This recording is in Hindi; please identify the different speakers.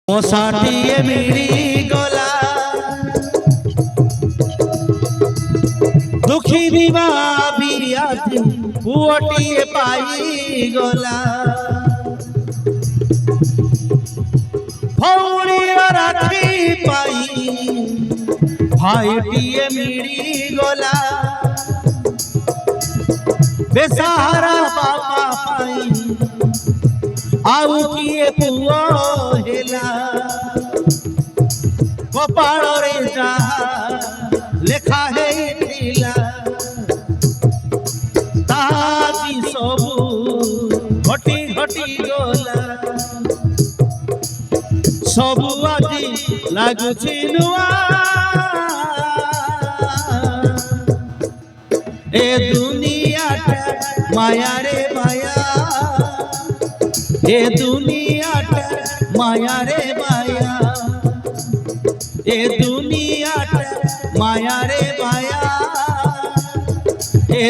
Speaker 1: মশাটিয়ে মিড়ি গলা দুঃখিনী মা বিয়াতে পুয়টিয়ে পাই গলা ভৌড়ি রাখি পাই ভাইটিয়ে মিড়ি গলা বেসাহারা বাবা পাই आउ किए पुओ हेला कपाल रे जहा लेखा है ढीला ताजी सबू घटी घटी गला सबू आजी लागुछि नुआ ए दुनिया माया रे माया ए दुनियाटा माया रे माया ए दुनियाटा माया रे माया ए